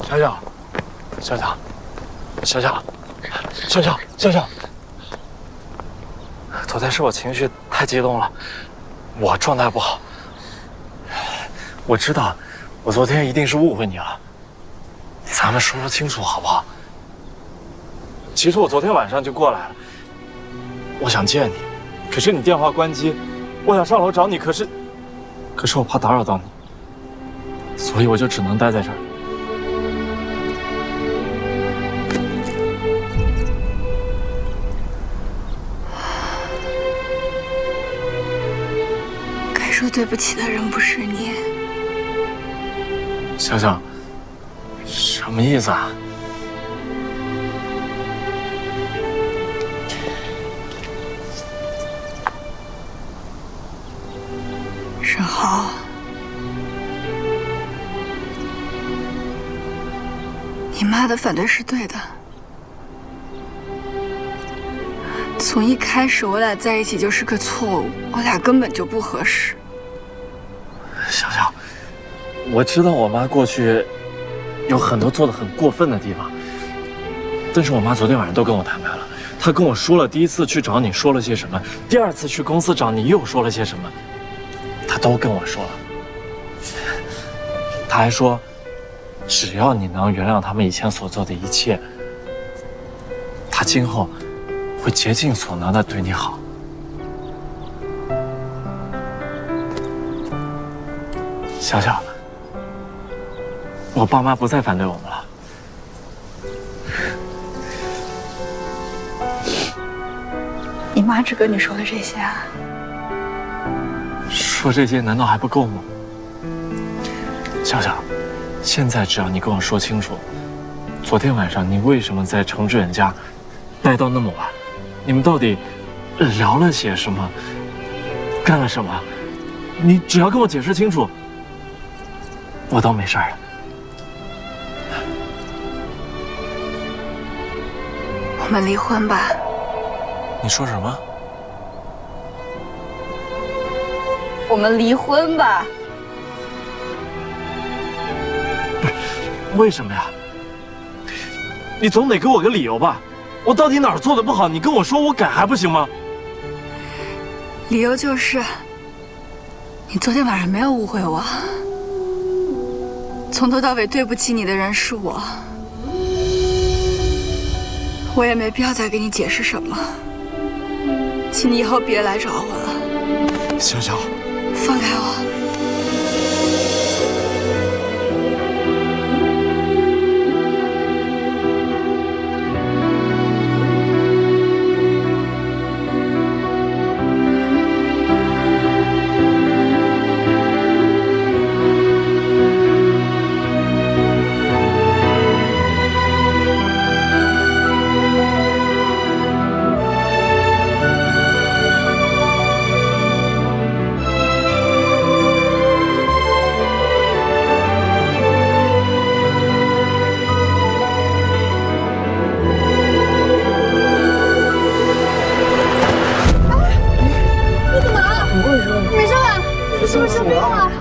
小小，小小，小小，小小，小小。昨天是我情绪太激动了，我状态不好。我知道，我昨天一定是误会你了。咱们说清楚好不好？其实我昨天晚上就过来了，我想见你，可是你电话关机，我想上楼找你，可是我怕打扰到你，所以我就只能待在这儿。该说对不起的人不是你。小小，什么意思啊？沈浩，你妈的反对是对的。从一开始，我俩在一起就是个错误，我俩根本就不合适。小小，我知道我妈过去有很多做得很过分的地方，但是我妈昨天晚上都跟我坦白了，她跟我说了第一次去找你说了些什么，第二次去公司找你又说了些什么，她都跟我说了。她还说，只要你能原谅他们以前所做的一切，她今后会竭尽所能的对你好。小小，我爸妈不再反对我们了。你妈只跟你说了这些啊？说这些难道还不够吗？小小，现在只要你跟我说清楚，昨天晚上你为什么在程志远家待到那么晚？你们到底聊了些什么？干了什么？你只要跟我解释清楚，我都没事了。我们离婚吧。你说什么？我们离婚吧。为什么呀？你总得给我个理由吧？我到底哪儿做的不好？你跟我说，我改还不行吗？理由就是，你昨天晚上没有误会我，从头到尾对不起你的人是我，我也没必要再给你解释什么，请你以后别来找我了。小小，放开我。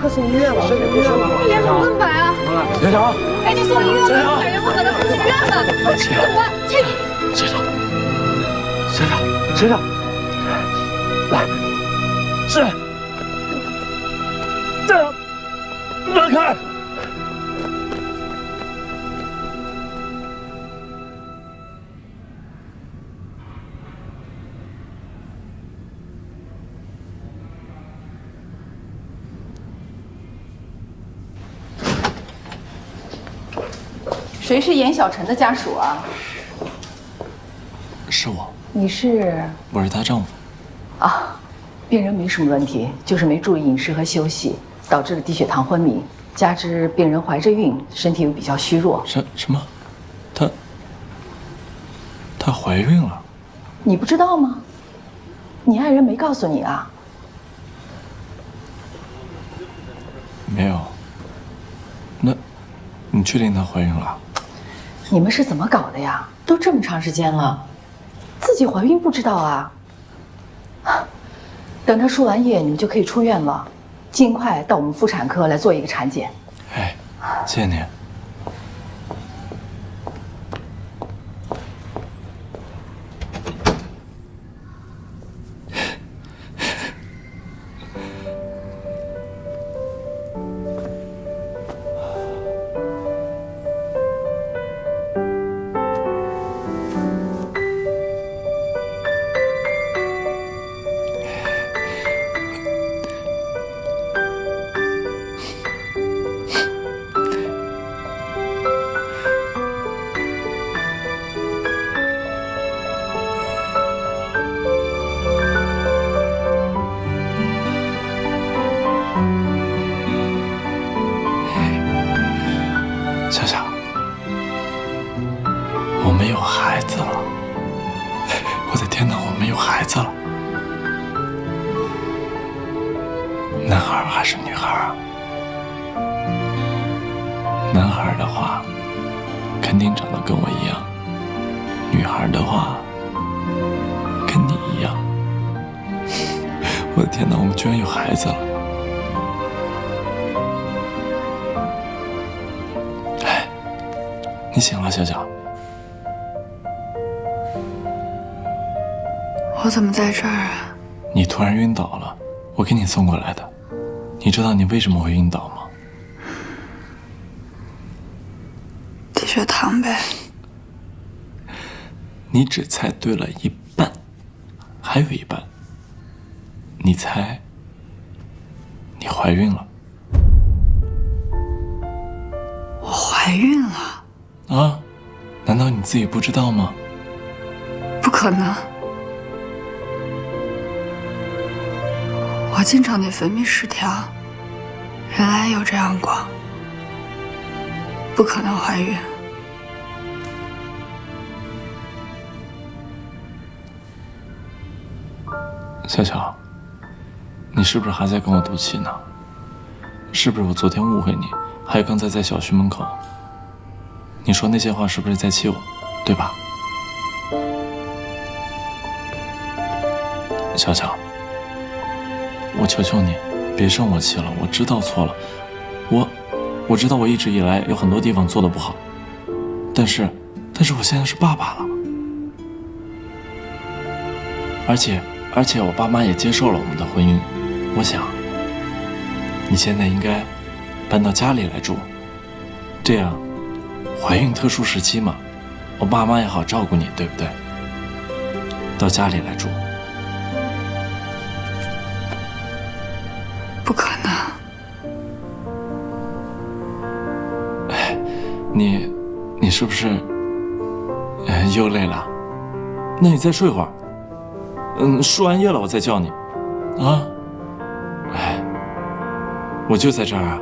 快送医院吧！你脸怎么这么白啊？小小，赶紧送医院吧！本人不可能不去医院的。怎么？小小，小小，小小，来，是，这样，让开。谁是严小晨的家属啊？是我，你是？我是她丈夫。啊，病人没什么问题，就是没注意饮食和休息，导致了低血糖昏迷，加之病人怀着孕，身体又比较虚弱。什么？她怀孕了？你不知道吗？你爱人没告诉你啊？没有。那，你确定她怀孕了？你们是怎么搞的呀？都这么长时间了，自己怀孕不知道啊？等她输完液，你们就可以出院了，尽快到我们妇产科来做一个产检。哎，谢谢你。小小，我们有孩子了！我的天哪，我们有孩子了！男孩还是女孩啊？男孩的话，肯定长得跟我一样；女孩的话，跟你一样。我的天哪，我们居然有孩子了！哎，你醒了，小小。我怎么在这儿啊？你突然晕倒了，我给你送过来的。你知道你为什么会晕倒吗？低血糖呗。你只猜对了一半，还有一半。你猜，你怀孕了。我怀孕了？啊？难道你自己不知道吗？不可能。我经常内分泌失调，原来有这样过，不可能怀孕。小小，你是不是还在跟我赌气呢？是不是我昨天误会你？还有刚才在小区门口，你说那些话是不是在气我？对吧？小小，我求求你，别生我气了。我知道错了，我知道我一直以来有很多地方做得不好，但是我现在是爸爸了，而且我爸妈也接受了我们的婚姻。我想，你现在应该搬到家里来住，这样怀孕特殊时期嘛，我爸妈也好照顾你，对不对？到家里来住。不可能。哎，你是不是又累了？那你再睡会儿。输完液了我再叫你。啊？哎，我就在这儿啊。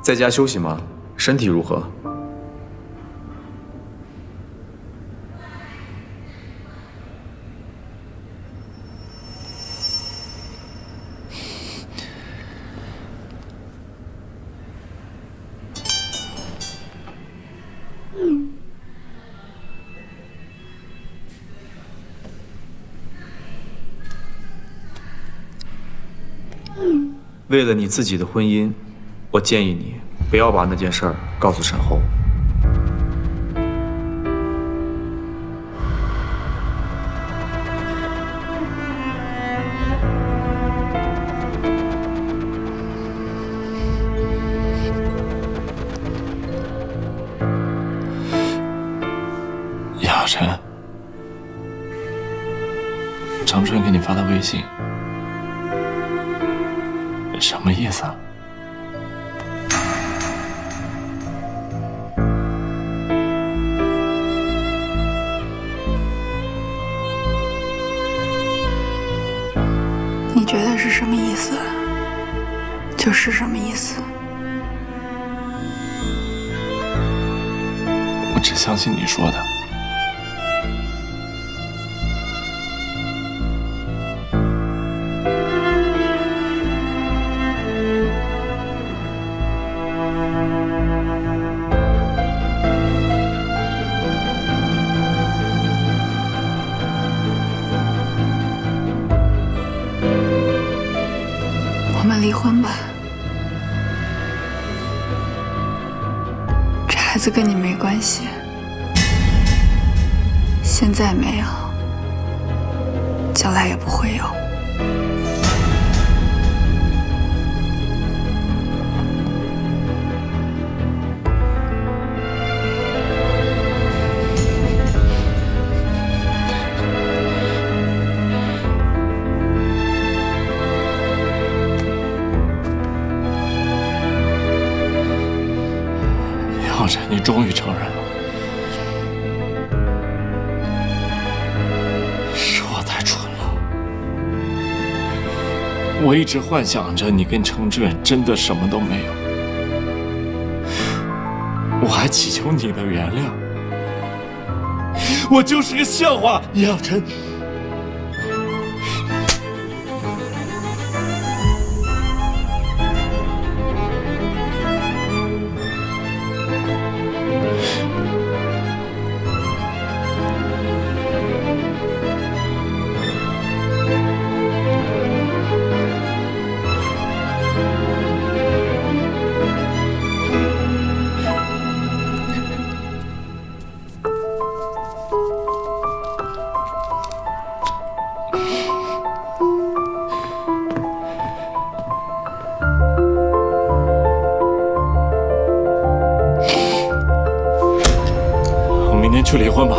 在家休息吗？身体如何？为了你自己的婚姻，我建议你不要把那件事儿告诉沈后。叶浩辰，长春给你发的微信，什么意思啊？你觉得是什么意思，就是什么意思。我只相信你说的。我们离婚吧，这孩子跟你没关系，现在没有，将来也不会有。浩辰，你终于承认了。我一直幻想着你跟程志远真的什么都没有，我还祈求你的原谅。我就是个笑话，叶小晨。明天去离婚吧。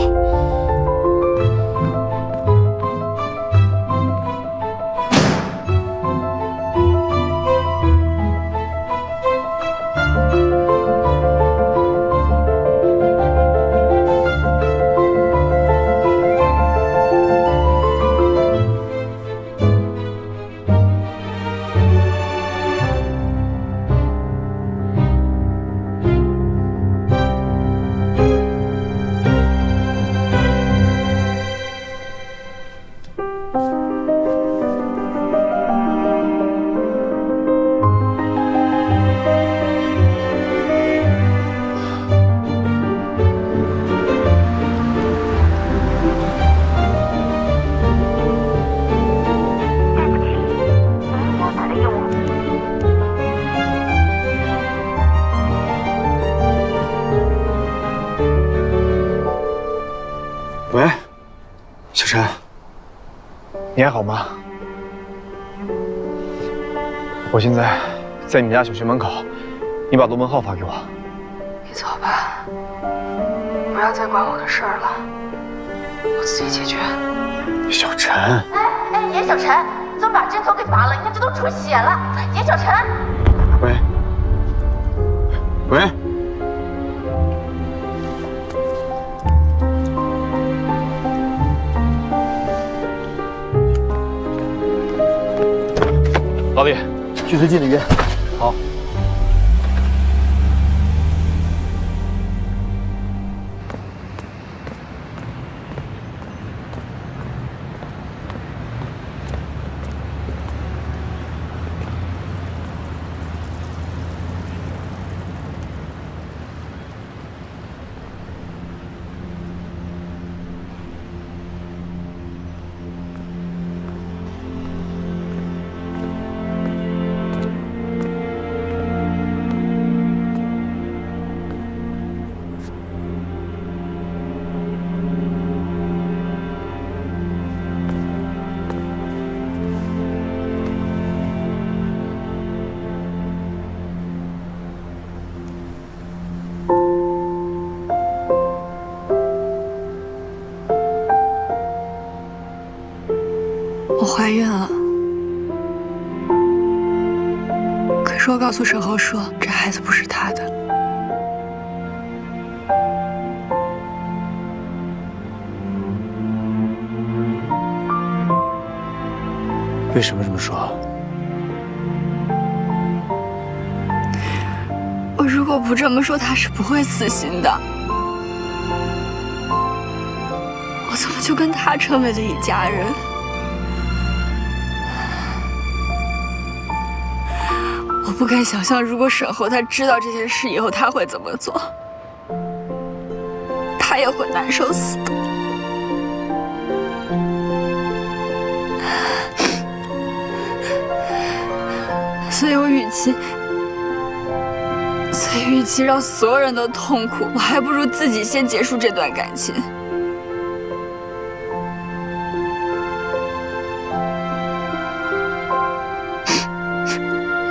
喂，小陈，你还好吗？我现在在你们家小学门口，你把罗文浩发给我。你走吧，不要再管我的事儿了，我自己解决。小陈，哎，严小晨，你怎么把针头给拔了？你看这都出血了。严小晨，喂，喂。老李，去最近的医院。好。我怀孕了，可是我告诉沈浩说，这孩子不是他的。为什么这么说？我如果不这么说，他是不会死心的。我怎么就跟他成为了一家人？我不敢想象，如果沈后他知道这件事以后，他会怎么做？他也会难受死的。所以我与其让所有人都痛苦，我还不如自己先结束这段感情。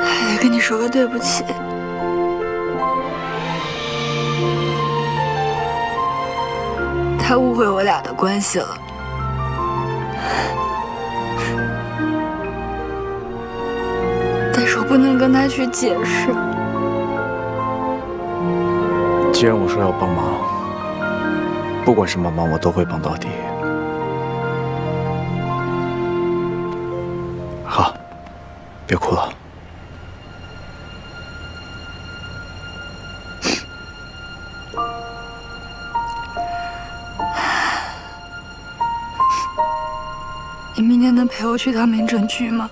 还得跟你说个对不起。他误会我俩的关系了。但是我不能跟他去解释。既然我说要帮忙，不管什么忙我都会帮到底。好，别哭了。你明天能陪我去趟民政局吗？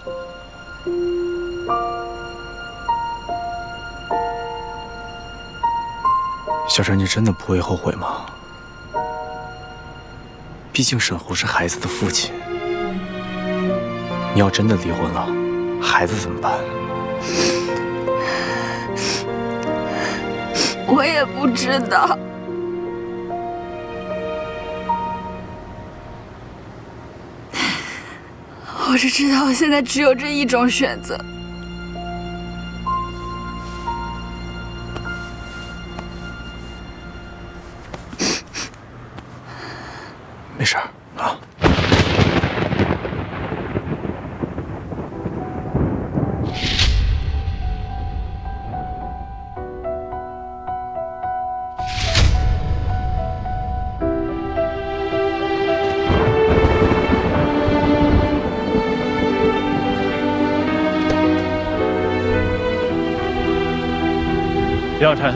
小陈，你真的不会后悔吗？毕竟沈湖是孩子的父亲，你要真的离婚了，孩子怎么办？我也不知道。我只知道，我现在只有这一种选择。没事儿啊。李小晨，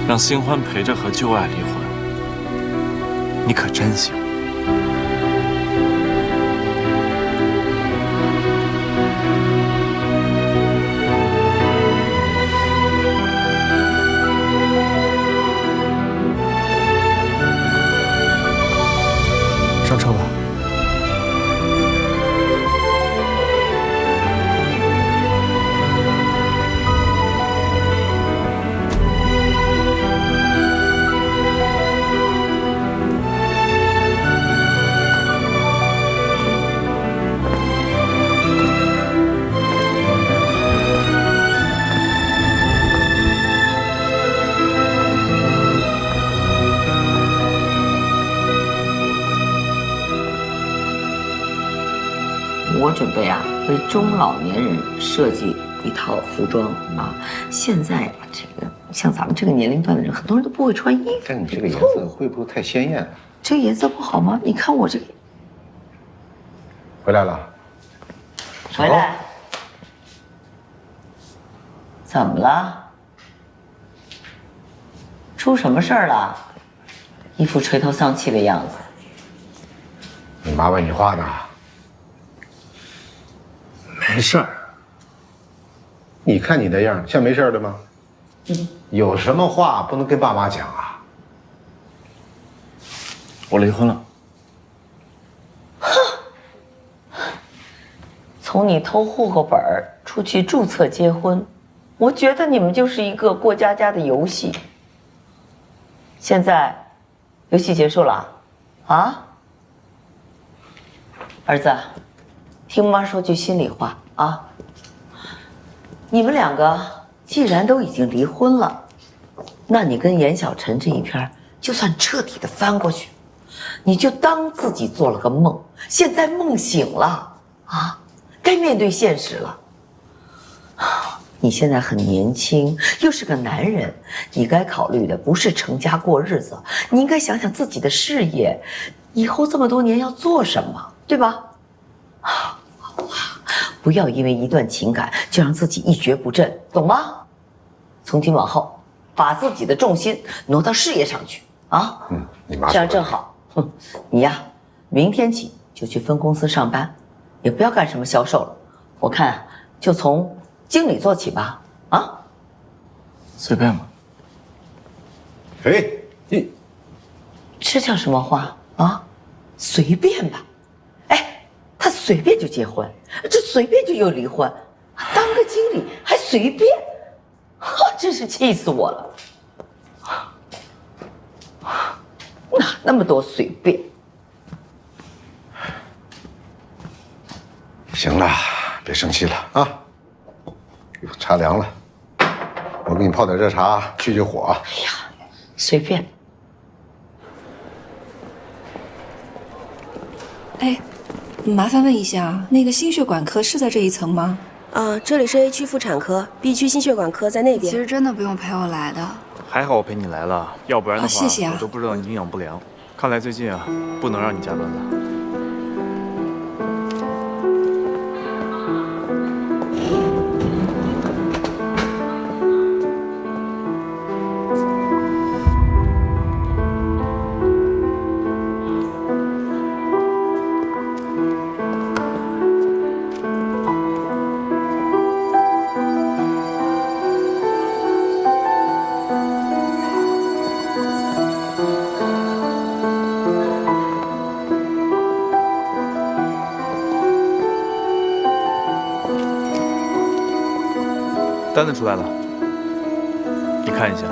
让新欢陪着和旧爱离婚，你可真行。上车吧。我准备啊，为中老年人设计一套服装啊。现在啊，这个像咱们这个年龄段的人，很多人都不会穿衣服。但你这个颜色会不会太鲜艳了？这个颜色不好吗？你看我这个。回来了。回来。怎么了？出什么事儿了？一副垂头丧气的样子。你妈问你话呢。没事儿。你看你那样，像没事的吗？有什么话不能跟爸妈讲啊？我离婚了。从你偷户口本出去注册结婚，我觉得你们就是一个过家家的游戏。现在，游戏结束了，啊？儿子，听妈说句心里话啊，你们两个既然都已经离婚了，那你跟严小晨这一篇就算彻底的翻过去，你就当自己做了个梦，现在梦醒了啊，该面对现实了。你现在很年轻，又是个男人，你该考虑的不是成家过日子，你应该想想自己的事业，以后这么多年要做什么，对吧？不要因为一段情感就让自己一蹶不振，懂吗？从今往后，把自己的重心挪到事业上去啊！你妈这样正好。你呀，明天起就去分公司上班，也不要干什么销售了。我看就从经理做起吧。啊，随便吧。哎，你这叫什么话啊？随便吧。哎，他随便就结婚，这随便就又离婚，当个经理还随便，真是气死我了！哪那么多随便？行了，别生气了啊！茶凉了，我给你泡点热茶去去火。哎呀，随便。哎，麻烦问一下，那个心血管科是在这一层吗？这里是 A 区妇产科，B 区心血管科在那边。其实真的不用陪我来的。还好我陪你来了，要不然的话，谢谢啊，我都不知道你营养不良。看来最近啊，不能让你加班了。单子出来了，你看一下。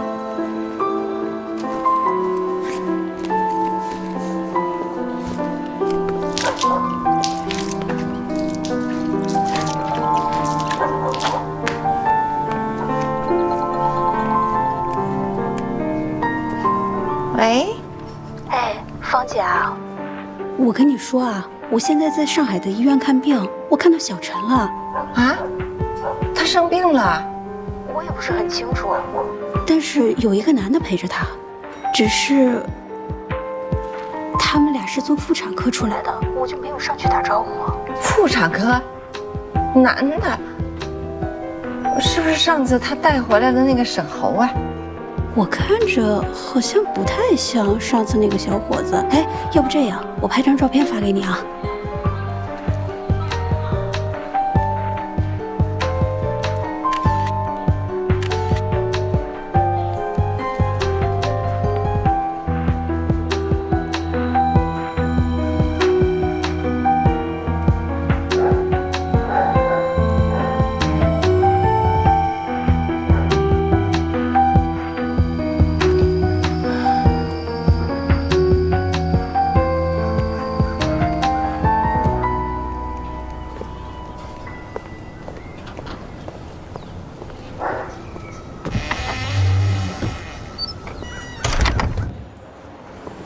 喂，哎，芳姐啊，我跟你说啊，我现在在上海的医院看病，我看到小陈了。啊？他生病了？我也不是很清楚。但是有一个男的陪着他，只是他们俩是从妇产科出来的，我就没有上去打招呼。妇产科？男的？是不是上次他带回来的那个沈侯啊？我看着好像不太像上次那个小伙子。哎，要不这样，我拍张照片发给你啊。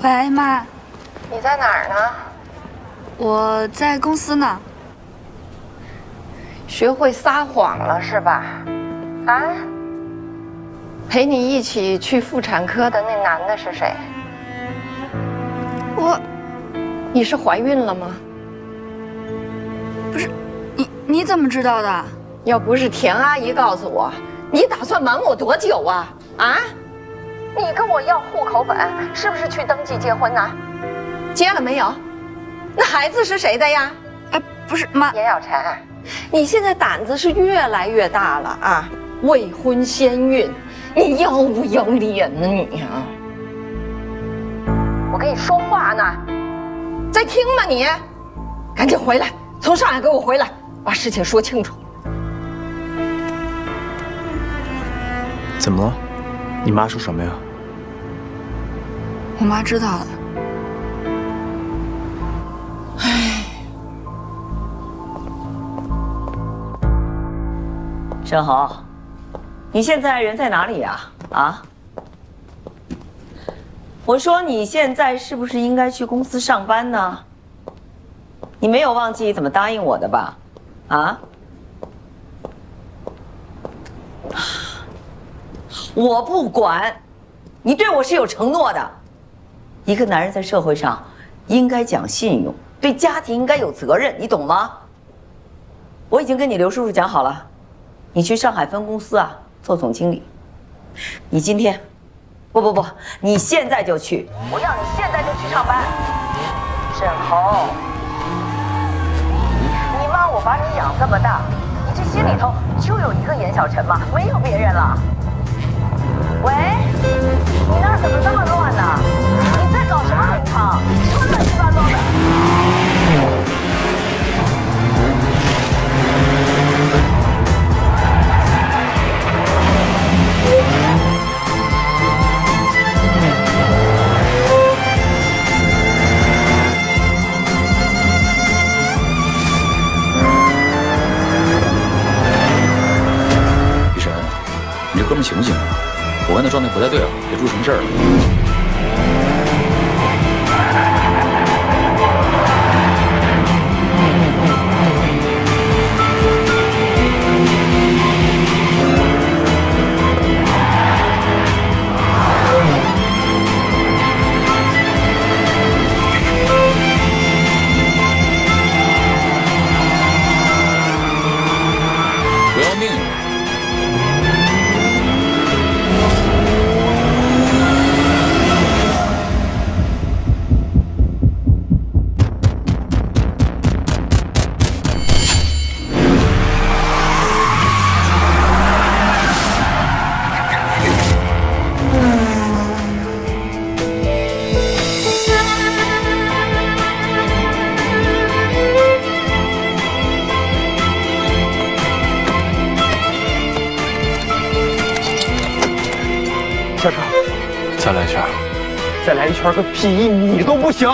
喂，妈，你在哪儿呢？我在公司呢。学会撒谎了是吧？啊？陪你一起去妇产科的那男的是谁？你是怀孕了吗？不是，你怎么知道的？要不是田阿姨告诉我，你打算瞒我多久啊？啊？你跟我要户口本，是不是去登记结婚呢？结了没有？那孩子是谁的呀？哎，不是妈，严小晨，你现在胆子是越来越大了啊！未婚先孕，你要不要脸呢你啊？我跟你说话呢，在听吗你？赶紧回来，从上海给我回来，把事情说清楚。怎么了？你妈说什么呀？我妈知道了。沈侯，你现在人在哪里呀？啊？我说你现在是不是应该去公司上班呢？你没有忘记怎么答应我的吧？啊？我不管，你对我是有承诺的。一个男人在社会上应该讲信用，对家庭应该有责任，你懂吗？我已经跟你刘叔叔讲好了，你去上海分公司啊做总经理。你今天，不，你现在就去，我要你现在就去上班。沈侯，你妈我把你养这么大，你这心里头就有一个严小晨吗？没有别人了。喂，你那儿怎么这么乱呢？你在搞什么农场？什么乱七八糟的？雨神，你这哥们行不行啊？我看他状态不太对啊，别出什么事儿了。不要命啊！小陈，再来一圈。再来一圈个屁！1米都不行！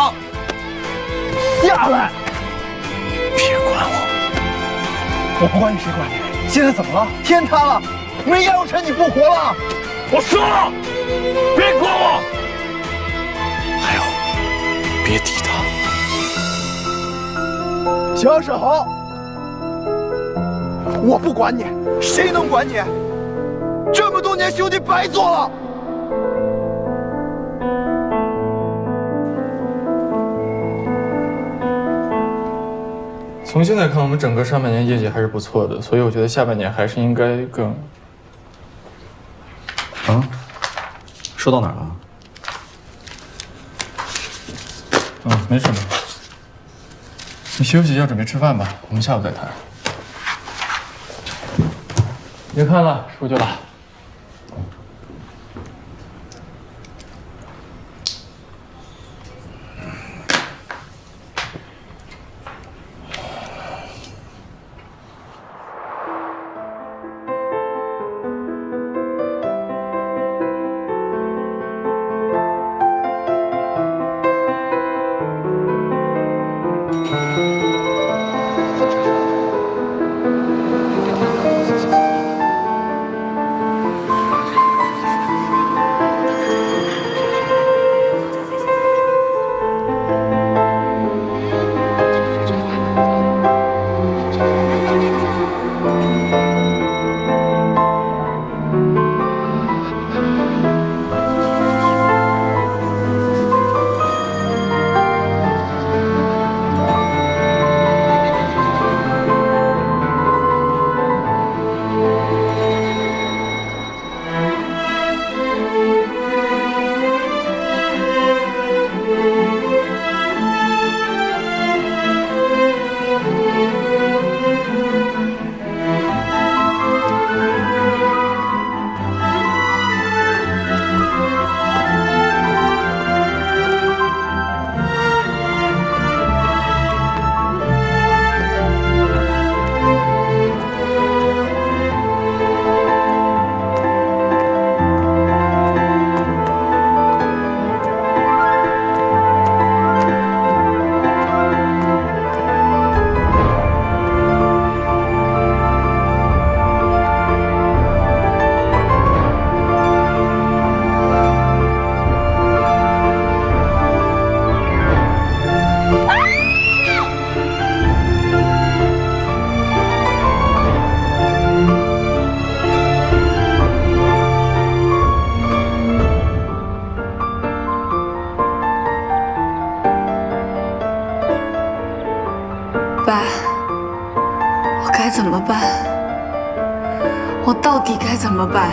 下来！别管我！我不管你，谁管你？现在怎么了？天塌了！没杨有成你不活了！我说了，别管我！还有，别提他。小沈豪，我不管你，谁能管你？这么多年兄弟白做了。从现在看，我们整个上半年业绩还是不错的，所以我觉得下半年还是应该更……啊？说到哪儿了？没什么。你休息一下，准备吃饭吧，我们下午再谈。别看了，出去了。爸，我该怎么办？我到底该怎么办？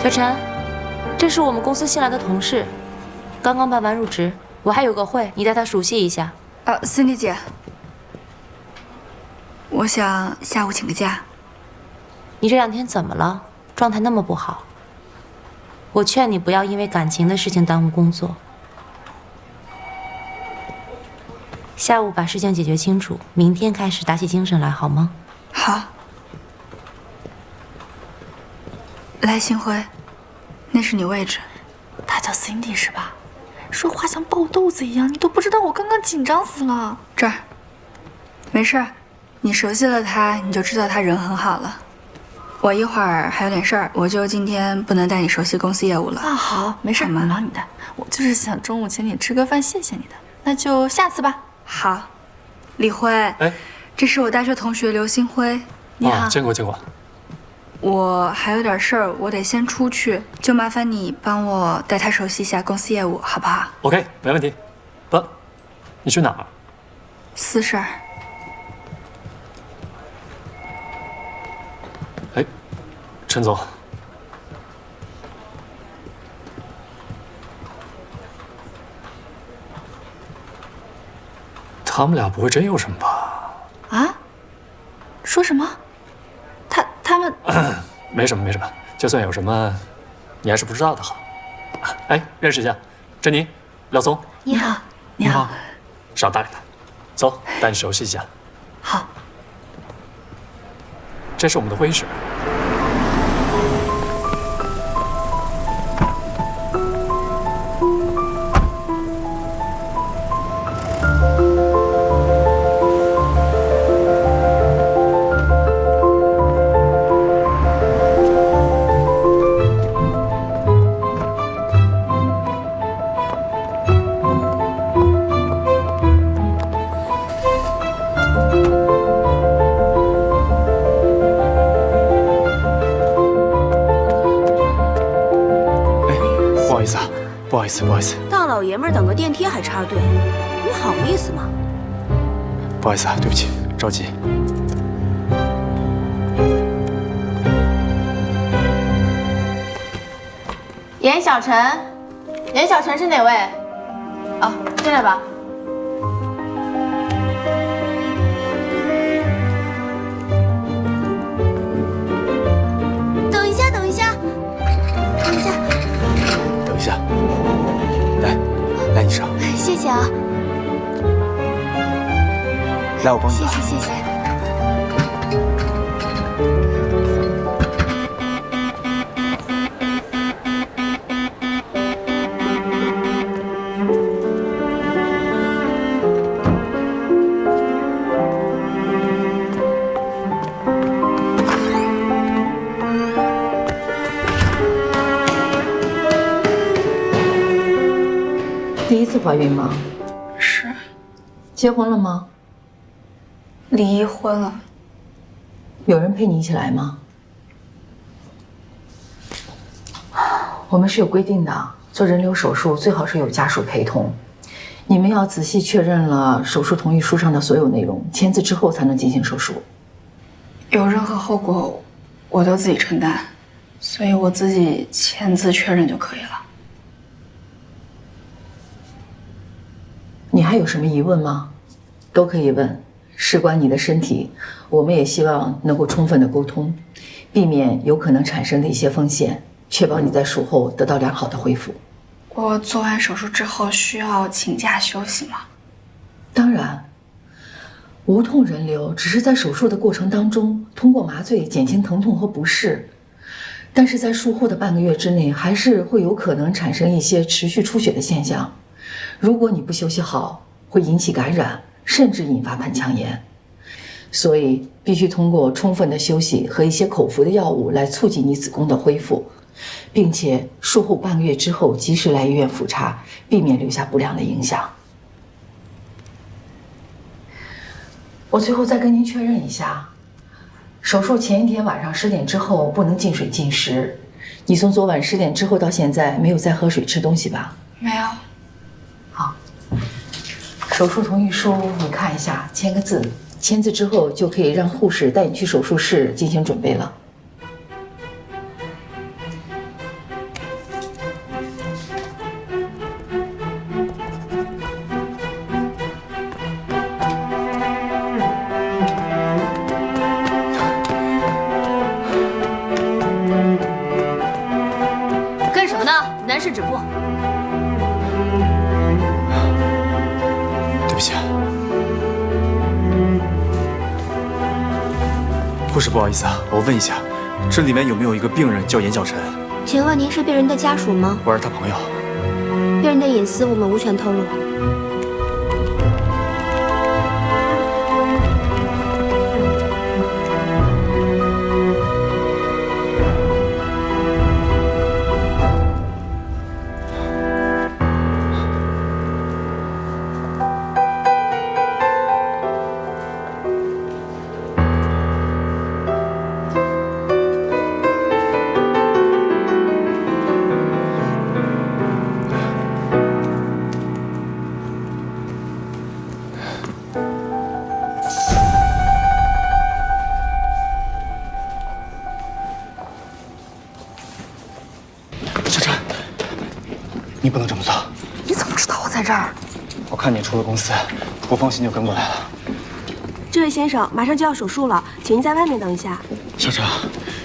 小陈，这是我们公司新来的同事，刚刚办完入职，我还有个会，你带他熟悉一下。Cindy 姐，我想下午请个假。你这2天怎么了？状态那么不好。我劝你不要因为感情的事情耽误工作。下午把事情解决清楚，明天开始打起精神来，好吗？好。来，星辉，那是你位置。她叫 Cindy 是吧？说话像爆豆子一样，你都不知道我刚刚紧张死了。这儿，没事儿，你熟悉了她，你就知道她人很好了。我一会儿还有点事儿，我就今天不能带你熟悉公司业务了。啊，好，没事，你忙你的。我就是想中午请你吃个饭，谢谢你的。那就下次吧。好，李辉，哎，这是我大学同学刘星辉，你好。见过见过。我还有点事儿，我得先出去，就麻烦你帮我带他熟悉一下公司业务，好不好 ？OK， 没问题。不，你去哪儿？私事儿。哎，陈总，他们俩不会真有什么吧？啊？说什么？他们没什么没什么，就算有什么，你还是不知道的好。哎，认识一下，珍妮、廖松。你好，你好。少搭理他，走，带你熟悉一下。好。这是我们的会议室。不好意思，大老爷们等个电梯还插队，你好意思吗？不好意思啊，对不起，着急。严小晨，严小晨是哪位？哦，进来吧。等一下，等一下。来，你上。谢谢啊。来，我帮你。谢谢。第一次怀孕吗？是。结婚了吗？离婚了。有人陪你一起来吗？我们是有规定的，做人流手术最好是有家属陪同。你们要仔细确认了手术同意书上的所有内容，签字之后才能进行手术。有任何后果，我都自己承担，所以我自己签字确认就可以了。你还有什么疑问吗？都可以问。事关你的身体，我们也希望能够充分的沟通，避免有可能产生的一些风险，确保你在术后得到良好的恢复。我做完手术之后需要请假休息吗？当然，无痛人流只是在手术的过程当中通过麻醉减轻疼痛和不适，但是在术后的半个月之内，还是会有可能产生一些持续出血的现象。如果你不休息好，会引起感染，甚至引发盆腔炎。所以必须通过充分的休息和一些口服的药物来促进你子宫的恢复，并且术后半个月之后及时来医院复查，避免留下不良的影响。我最后再跟您确认一下，手术前一天晚上10点之后不能进水进食。你从昨晚10点之后到现在没有再喝水吃东西吧？没有。好，手术同意书你看一下，签个字，签字之后就可以让护士带你去手术室进行准备了。干什么呢？男士止步。对不起啊，护士，不好意思啊，我问一下，这里面有没有一个病人叫严小晨？请问您是病人的家属吗？我是他朋友。病人的隐私我们无权透露。你不能这么做。你怎么知道我在这儿？我看你出了公司，不放心就跟过来了。这位先生，马上就要手术了，请您在外面等一下。小陈，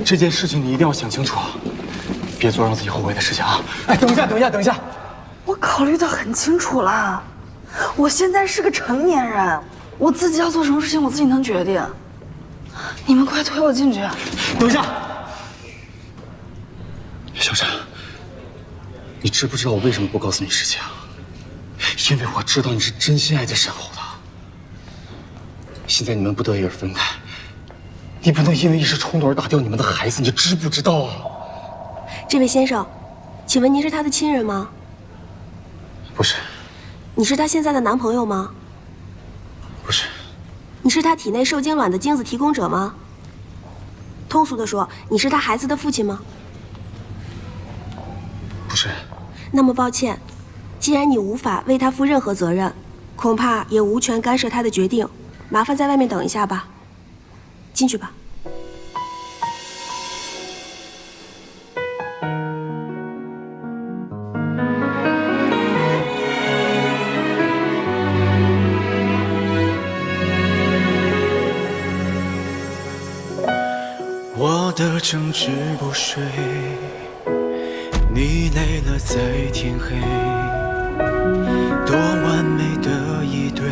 这件事情你一定要想清楚，别做让自己后悔的事情啊！哎，等一下，等一下，等一下！我考虑得很清楚了，我现在是个成年人，我自己要做什么事情我自己能决定。你们快推我进去！等一下，小陈，你知不知道我为什么不告诉你事情？因为我知道你是真心爱在身后的。现在你们不得已而分开，你不能因为一时冲动而打掉你们的孩子，你知不知道啊？这位先生，请问您是他的亲人吗？不是。你是他现在的男朋友吗？不是。你是他体内受精卵的精子提供者吗？通俗的说，你是他孩子的父亲吗？不是。那么抱歉，既然你无法为他负任何责任，恐怕也无权干涉他的决定。麻烦在外面等一下吧，进去吧。我的争执不睡，你累了在天黑，多完美的一对，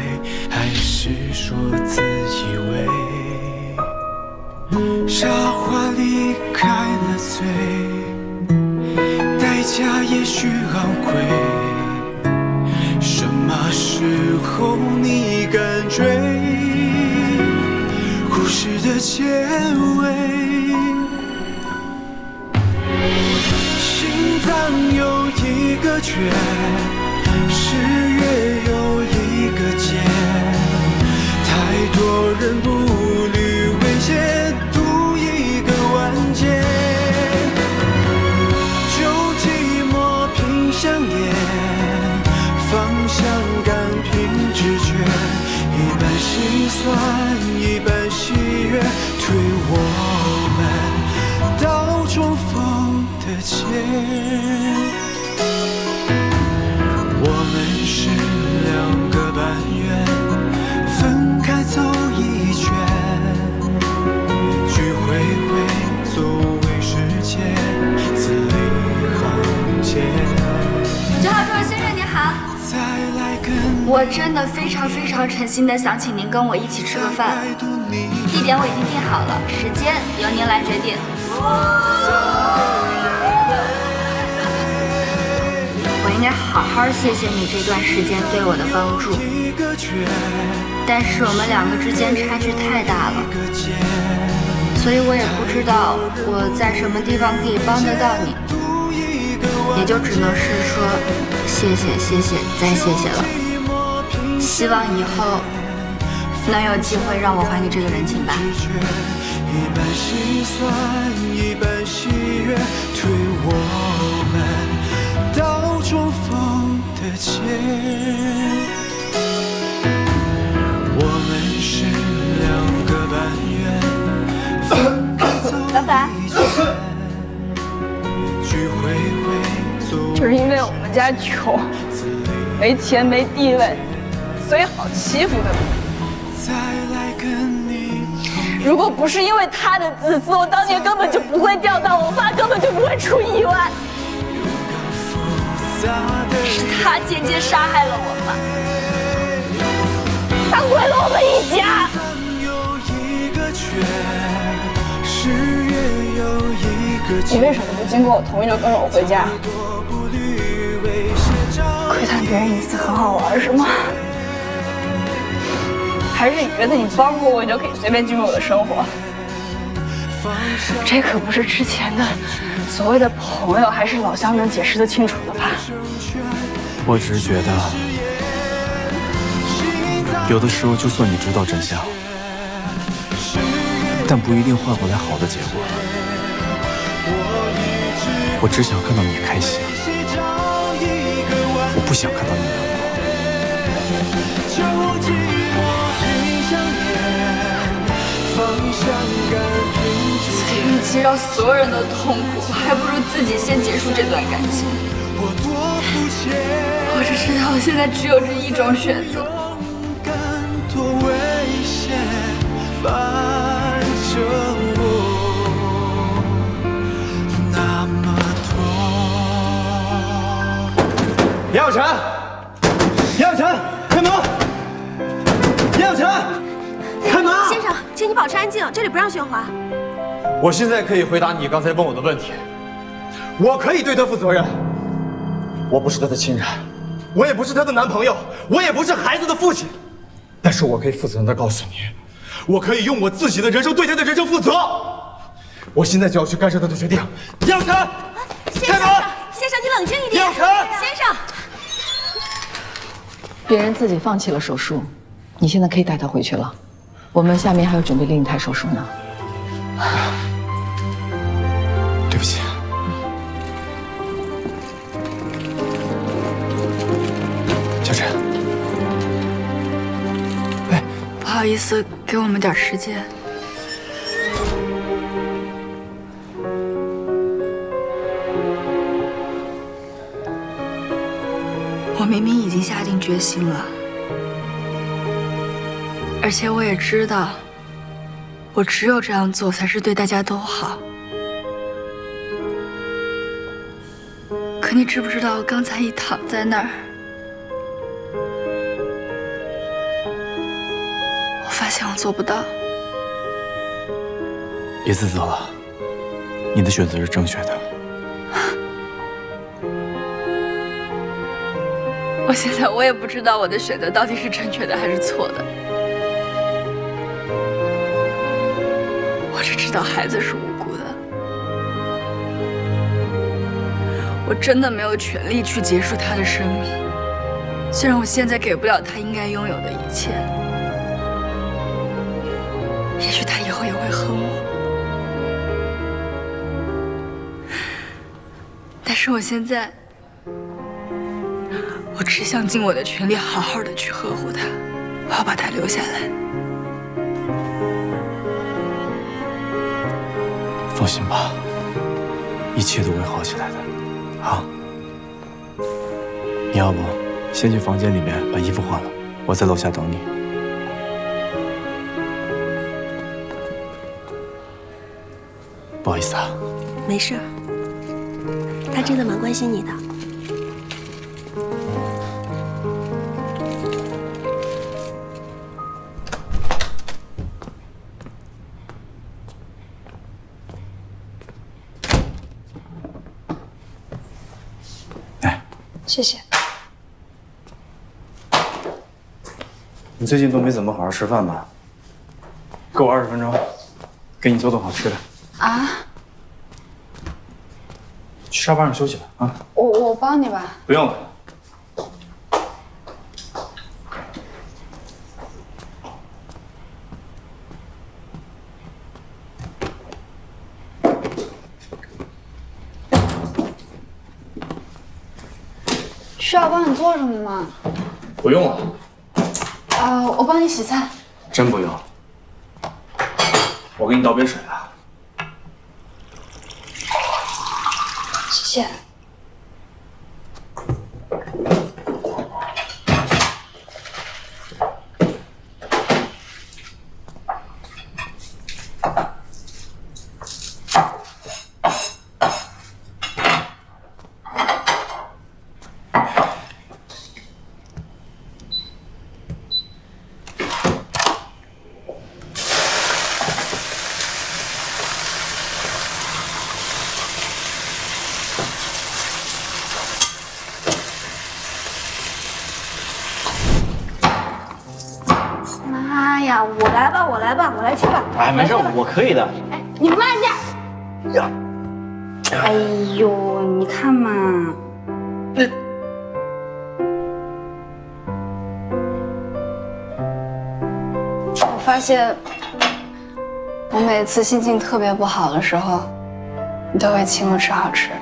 还是说自以为傻话离开了嘴，代价也许昂贵，什么时候你敢追故事的结尾，心脏有一个缺，事业有一个结，太多人步履维艰，赌一个完结，旧寂寞凭香烟，方向感凭直觉，一半心酸一半喜悦，推我们到重逢的街。我们是两个半月，分开走一圈，聚会会作为时间，字里行间。9号桌先生您好，我真的非常诚心的想请您跟我一起吃个饭，地点我已经定好了，时间由您来决定。我应该好好谢谢你这段时间对我的帮助，但是我们两个之间差距太大了，所以我也不知道我在什么地方可以帮得到你，也就只能是说谢谢再谢谢了。希望以后能有机会让我还你这个人情吧。一半心酸一半喜悦，推我们到重逢的街。我们是两个半月，分开走一圈，聚会会走。就是因为我们家穷，没钱没地位，所以好欺负的。如果不是因为他的自私，我当年根本就不会掉到，我爸根本就不会出意外。是他间接杀害了我爸，他毁了我们一家。你为什么不经过我同意就跟着我回家？窥探别人隐私很好玩是吗？还是你觉得你帮过我，你就可以随便进入我的生活？这可不是之前的所谓的朋友还是老乡能解释得清楚的吧？我只是觉得，有的时候就算你知道真相，但不一定换回来好的结果。我只想看到你开心，我不想看到你难过。与其让所有人都痛苦，还不如自己先结束这段感情。我只知道现在只有这一种选择，所危险，反正我那么痛。杨晓晨，杨晓晨，开门！杨晓晨，开门！先生，请你保持安静，这里不让喧哗。我现在可以回答你刚才问我的问题，我可以对他负责任。我不是他的亲人，我也不是他的男朋友，我也不是孩子的父亲，但是我可以负责任地告诉你，我可以用我自己的人生对他的人生负责。我现在就要去干涉他的决定。杨晨，开门！先生，你冷静一点。杨晨，先生，别人自己放弃了手术，你现在可以带他回去了。我们下面还要准备另一台手术呢。对不起。小陈，不好意思，给我们点时间。我明明已经下定决心了，而且我也知道，我只有这样做才是对大家都好。可你知不知道，刚才一躺在那儿，我发现我做不到。别自责了，你的选择是正确的。我现在我也不知道我的选择到底是正确的还是错的。我只知道孩子是无辜的，我真的没有权利去结束他的生命。虽然我现在给不了他应该拥有的一切，也许他以后也会恨我，但是我现在。我只想尽我的全力，好好的去呵护他，我要把他留下来。放心吧，一切都会好起来的，啊！你要不先去房间里面把衣服换了，我在楼下等你。不好意思啊。没事，他真的蛮关心你的。谢谢。你最近都没怎么好好吃饭吧？给我20分钟，给你做顿好吃的。啊？去沙发上休息吧，啊！我帮你吧。不用了。需要帮你做什么吗？不用了。我帮你洗菜。真不用。我给你倒杯水啊。谢谢。妈呀，我来吧，我来吧，我来去吧。哎，没事，我可以的。哎，你慢点。呀，哎呦，你看嘛。我发现，我每次心情特别不好的时候，你都会请我吃好吃的。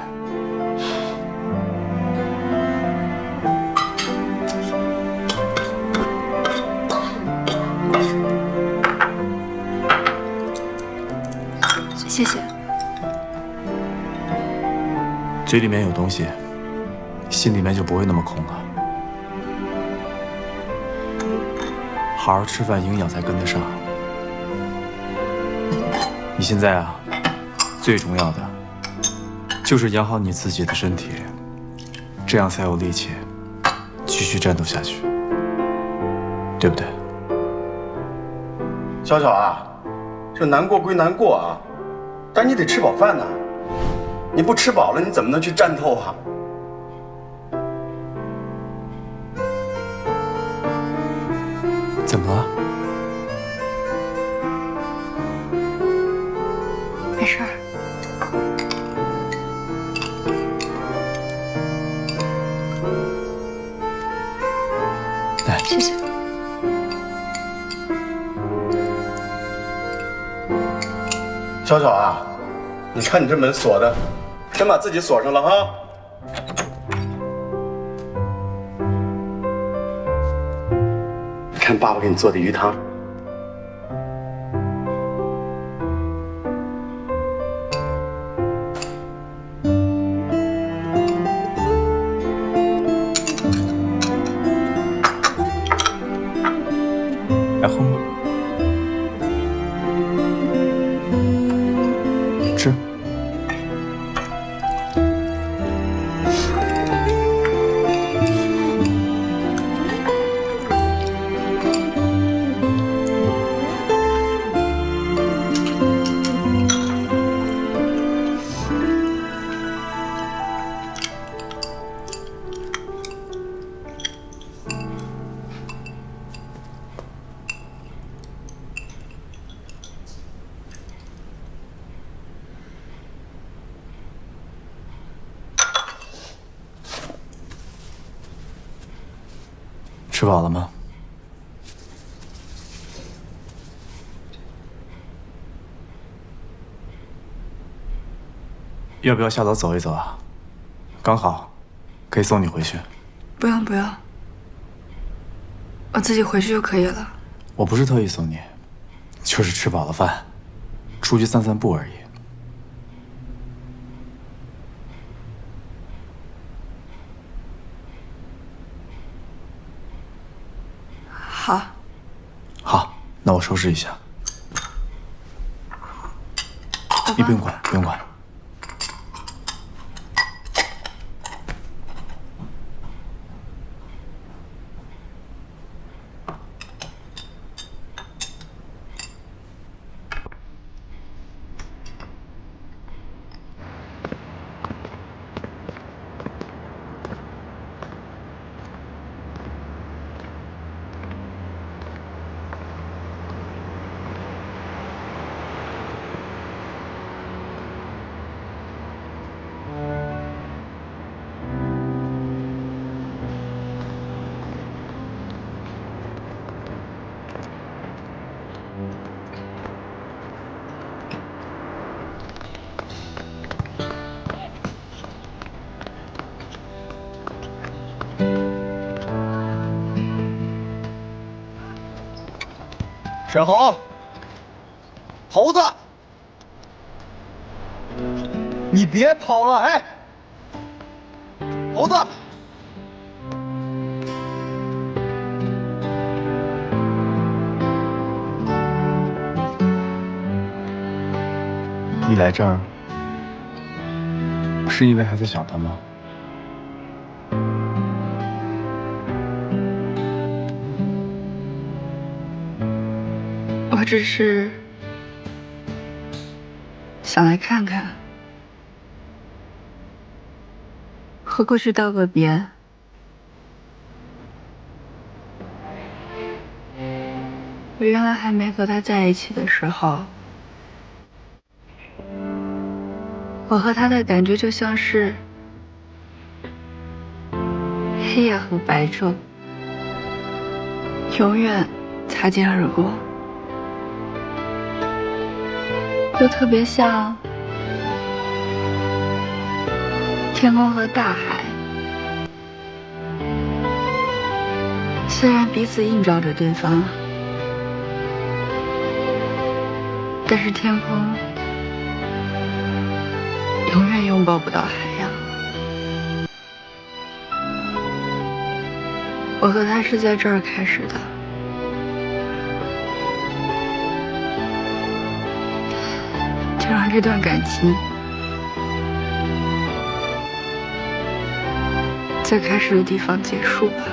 谢谢。嘴里面有东西，心里面就不会那么空了。好好吃饭，营养才跟得上。你现在啊，最重要的就是养好你自己的身体，这样才有力气继续战斗下去，对不对？小小啊，这难过归难过啊，但你得吃饱饭呢。你不吃饱了，你怎么能去战斗啊？怎么了？没事儿。来，谢谢。小小啊，你看你这门锁的，真把自己锁上了哈。你看爸爸给你做的鱼汤。来喝吗？吃。吃饱了吗？要不要下楼走一走啊？刚好可以送你回去。不用不用，我自己回去就可以了。我不是特意送你，就是吃饱了饭，出去散散步而已。好，好，那我收拾一下。你不用管，不用管。沈红，猴子，你别跑了，哎，猴子。你来这儿是因为还在想他吗？我只是想来看看，和过去道个别。我原来还没和他在一起的时候，我和他的感觉就像是黑夜和白昼，永远擦肩而过，又特别像天空和大海，虽然彼此映照着对方，但是天空永远拥抱不到海洋。我和他是在这儿开始的，就让这段感情在开始的地方结束吧。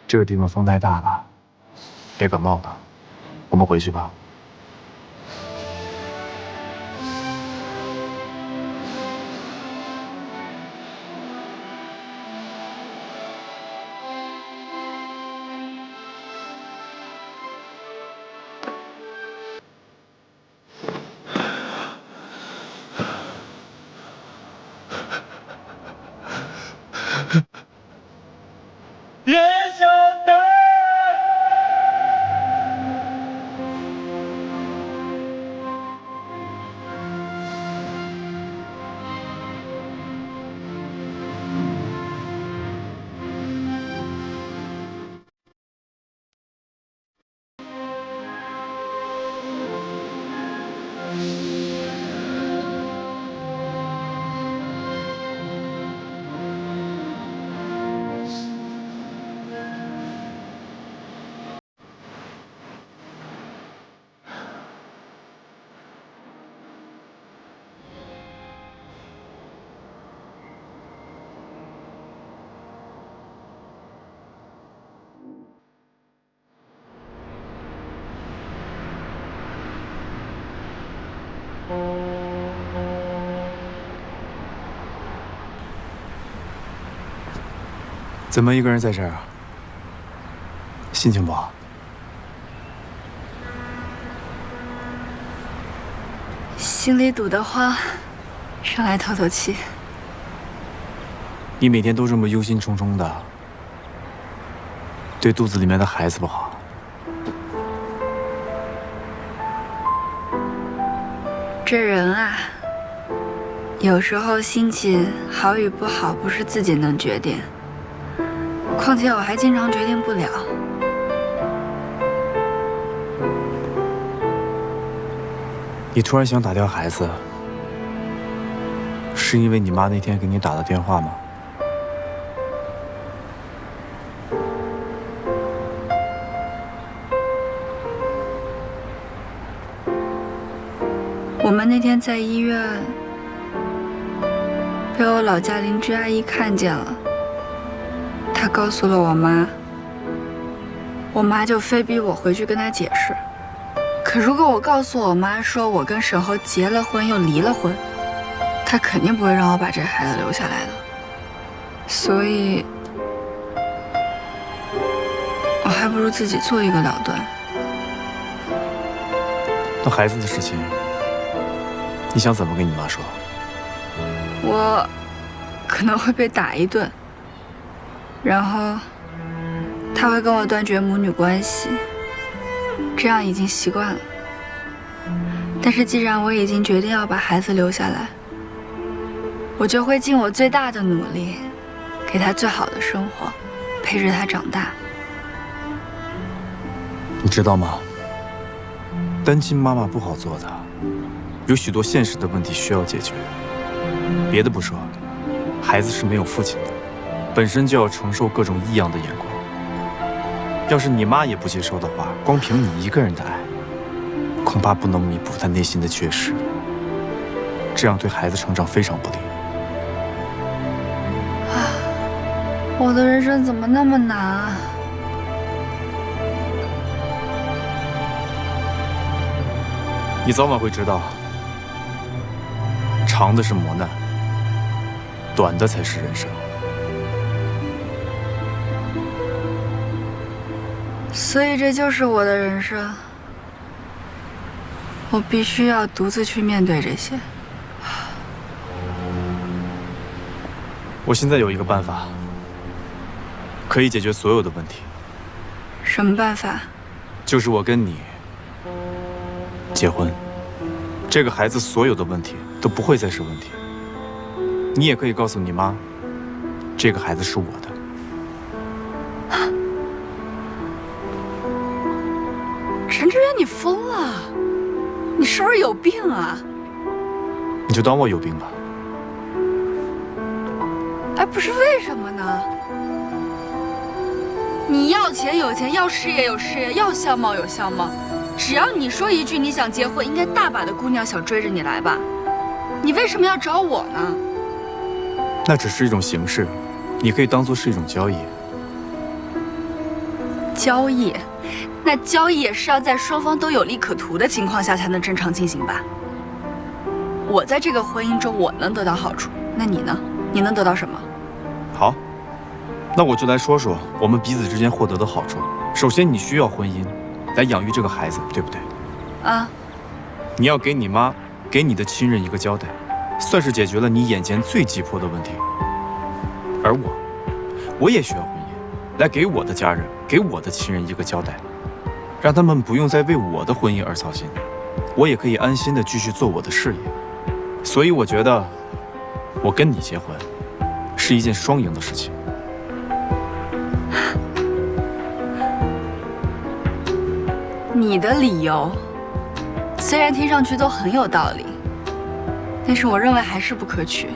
这个地方风太大了，别感冒了。我们回去吧。别想的。怎么一个人在这儿啊？心情不好？心里堵得慌，上来透透气。你每天都这么忧心忡忡的，对肚子里面的孩子不好。这人啊，有时候心情好与不好不是自己能决定，况且我还经常决定不了。你突然想打掉孩子，是因为你妈那天给你打的电话吗？我们那天在医院被我老家邻居阿姨看见了，她告诉了我妈，我妈就非逼我回去跟她解释。可如果我告诉我妈说我跟沈侯结了婚又离了婚，她肯定不会让我把这孩子留下来的。所以，我还不如自己做一个了断。那孩子的事情，你想怎么跟你妈说？我可能会被打一顿，然后她会跟我断绝母女关系，这样已经习惯了。但是既然我已经决定要把孩子留下来，我就会尽我最大的努力，给他最好的生活，陪着他长大。你知道吗？单亲妈妈不好做的，有许多现实的问题需要解决。别的不说，孩子是没有父亲的，本身就要承受各种异样的眼光。要是你妈也不接受的话，光凭你一个人的爱，恐怕不能弥补她内心的缺失。这样对孩子成长非常不利。我的人生怎么那么难啊？你早晚会知道，长的是磨难，短的才是人生。所以这就是我的人生，我必须要独自去面对这些。我现在有一个办法，可以解决所有的问题。什么办法？就是我跟你结婚，这个孩子所有的问题都不会再是问题。你也可以告诉你妈，这个孩子是我的。陈志远，你疯了？你是不是有病啊？你就当我有病吧。哎，不是，为什么呢？你要钱有钱，要事业有事业，要相貌有相貌。只要你说一句你想结婚，应该大把的姑娘想追着你来吧？你为什么要找我呢？那只是一种形式，你可以当做是一种交易。交易？那交易也是要在双方都有利可图的情况下才能正常进行吧？我在这个婚姻中我能得到好处，那你呢？你能得到什么？好，那我就来说说我们彼此之间获得的好处。首先，你需要婚姻来养育这个孩子，对不对？啊。你要给你妈、给你的亲人一个交代，算是解决了你眼前最急迫的问题。而我也需要婚姻，来给我的家人、给我的亲人一个交代，让他们不用再为我的婚姻而操心，我也可以安心的继续做我的事业。所以我觉得，我跟你结婚是一件双赢的事情。你的理由虽然听上去都很有道理，但是我认为还是不可取。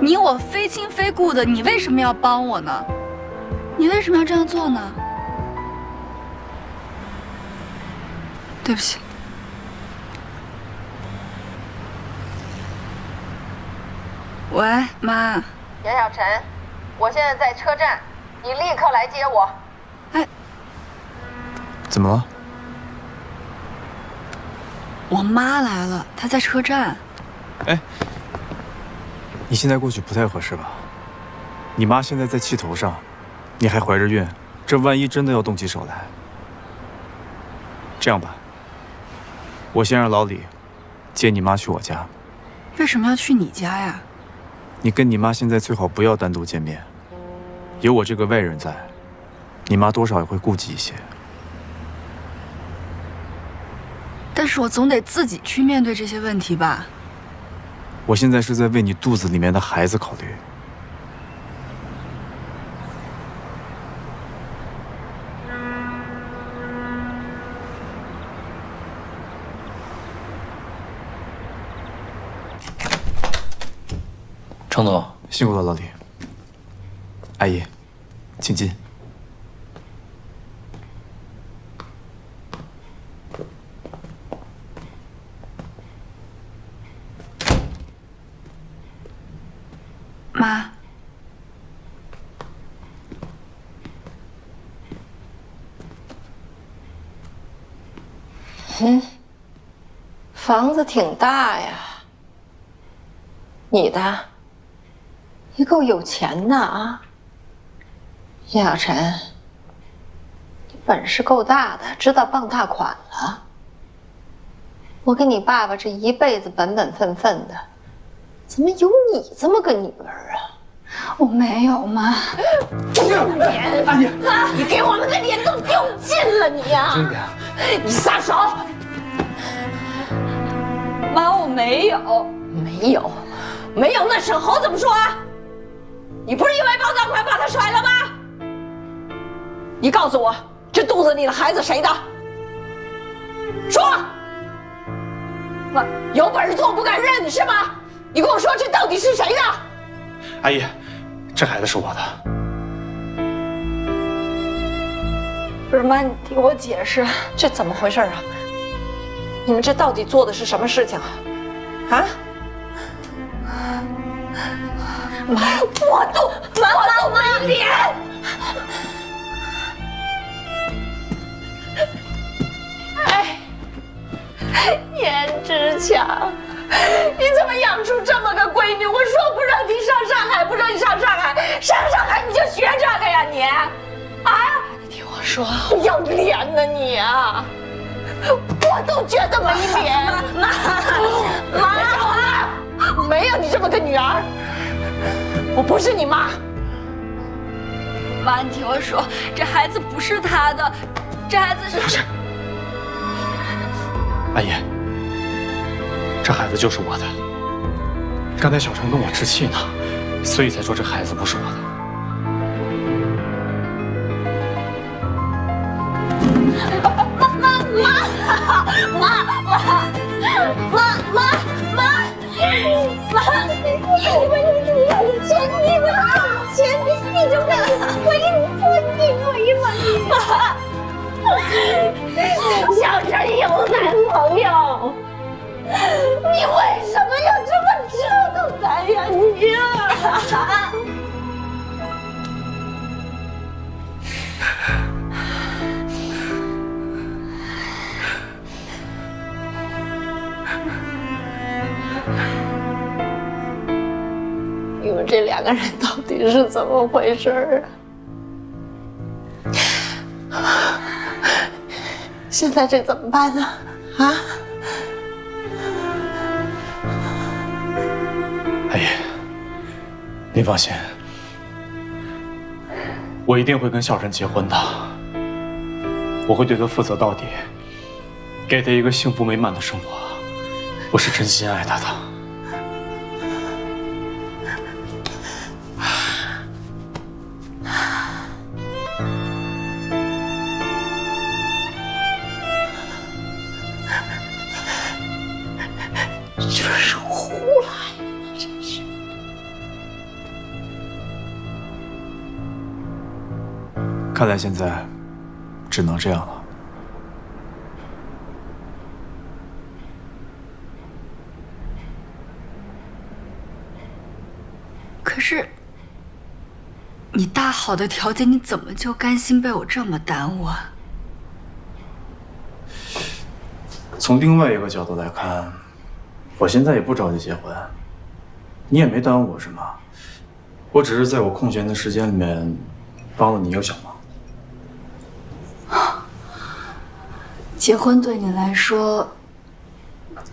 你我非亲非故的，你为什么要帮我呢？你为什么要这样做呢？对不起。喂，妈。杨小晨，我现在在车站，你立刻来接我。哎，怎么了？我妈来了，她在车站。哎，你现在过去不太合适吧？你妈现在在气头上，你还怀着孕，这万一真的要动起手来，这样吧，我先让老李接你妈去我家。为什么要去你家呀？你跟你妈现在最好不要单独见面，有我这个外人在，你妈多少也会顾忌一些。但是我总得自己去面对这些问题吧。我现在是在为你肚子里面的孩子考虑。程总，辛苦了，老李。阿姨，请进。妈，房子挺大呀，你的，你够有钱的啊，叶小晨，你本事够大的，知道傍大款了。我跟你爸爸这一辈子本本分分的，怎么有你这么个女儿啊？我没有，妈。丢脸！阿姨，你给我们的脸都丢尽了，你呀！真的？你撒手！妈，我没有。没有，那沈侯怎么说啊？你不是因为傍大款把他甩了吗？你告诉我，这肚子里的孩子谁的？说！妈，有本事做不敢认是吗？你跟我说，这到底是谁的？阿姨，这孩子是我的。不是妈，你听我解释，这怎么回事啊？你们这到底做的是什么事情啊？啊？我都没脸。严志强，你怎么养出这么个闺女？我说不让你上上海，不让你上上海，上上海你就学这个呀你？啊！你听我说，不要脸呢你啊！我都觉得没脸。妈，没有你这么个女儿，我不是你妈。妈，你听我说，这孩子不是他的，这孩子是……不是，阿姨，这孩子就是我的。刚才小陈跟我置气呢，所以才说这孩子不是我的。你就看我给你做定我一把小陈有男朋友，你为什么要这么折腾他呀你啊？你们这两个人到底是怎么回事啊？现在这怎么办呢？啊？阿姨，您放心，我一定会跟小陈结婚的，我会对他负责到底，给他一个幸福美满的生活。我是真心爱他的。就是胡来呀，真是。看来现在只能这样了。可是，你大好的条件，你怎么就甘心被我这么耽误啊？从另外一个角度来看，我现在也不着急结婚，你也没耽误我什么，我只是在我空闲的时间里面帮了你一个小忙。结婚对你来说，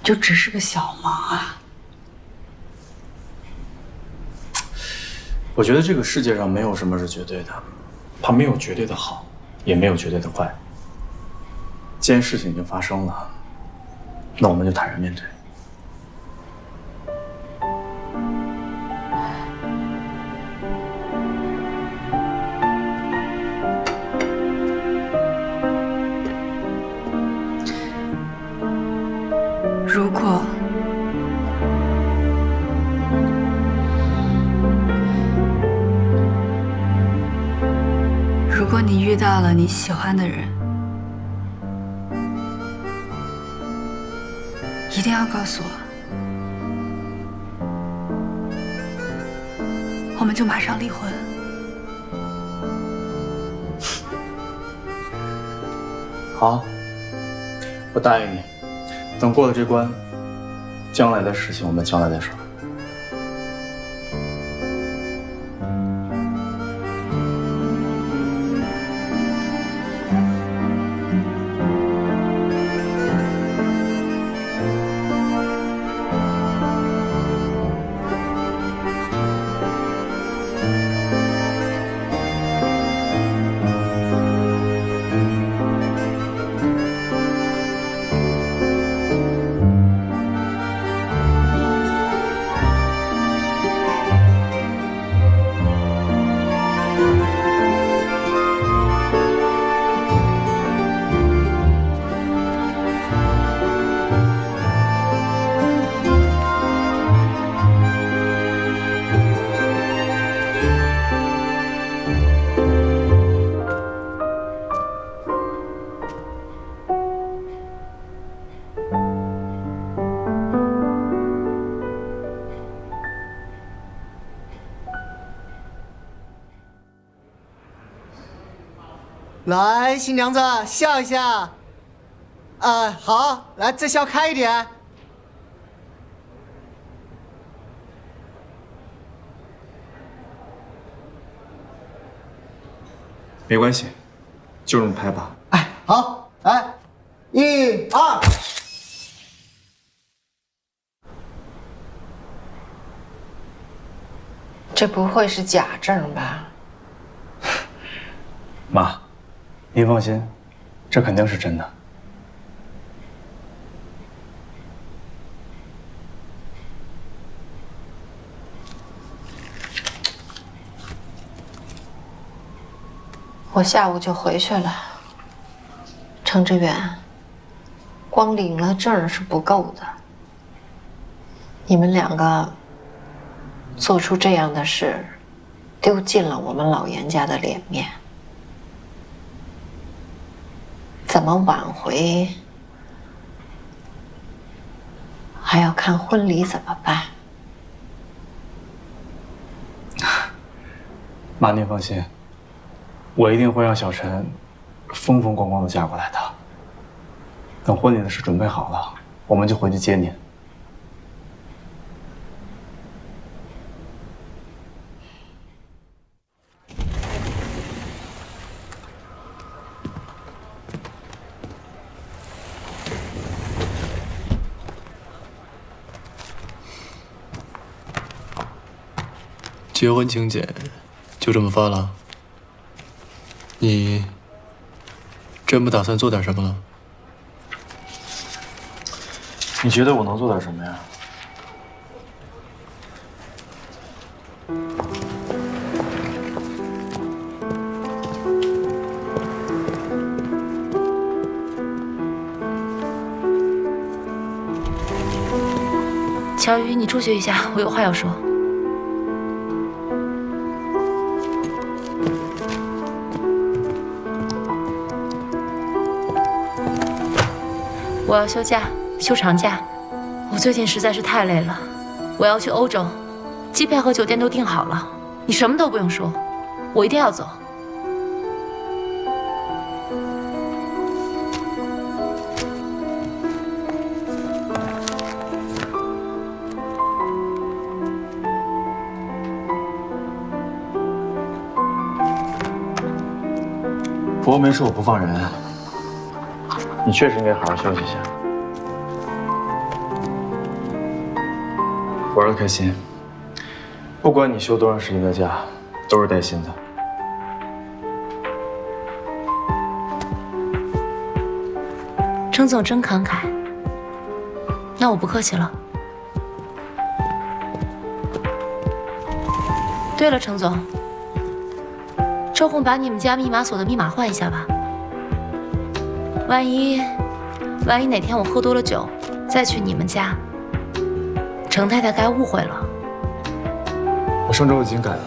就只是个小忙啊？我觉得这个世界上没有什么是绝对的，它没有绝对的好，也没有绝对的坏。既然事情已经发生了，那我们就坦然面对。如果你遇到了你喜欢的人，一定要告诉我，我们就马上离婚。好，我答应你，等过了这关，将来的事情我们将来再说。来，新娘子笑一下。好，来再笑开一点。没关系，就这么拍吧。好，来，1、2。这不会是假证吧？妈，您放心，这肯定是真的。我下午就回去了。程志远，光领了证是不够的。你们两个做出这样的事，丢尽了我们老严家的脸面。怎么挽回，还要看婚礼怎么办。妈，您放心，我一定会让小陈风风光光的嫁过来的。等婚礼的事准备好了，我们就回去接您。结婚请柬就这么发了？你真不打算做点什么了？你觉得我能做点什么呀？乔宇，你出去一下，我有话要说。我要休假，休长假。我最近实在是太累了，我要去欧洲，机票和酒店都订好了，你什么都不用说，我一定要走。伯没说我不放人，你确实应该好好休息一下。玩得开心，不管你休多长时间的假，都是带薪的。程总真慷慨，那我不客气了。对了，程总，抽空把你们家密码锁的密码换一下吧。万一哪天我喝多了酒，再去你们家，程太太该误会了。我上周已经改了。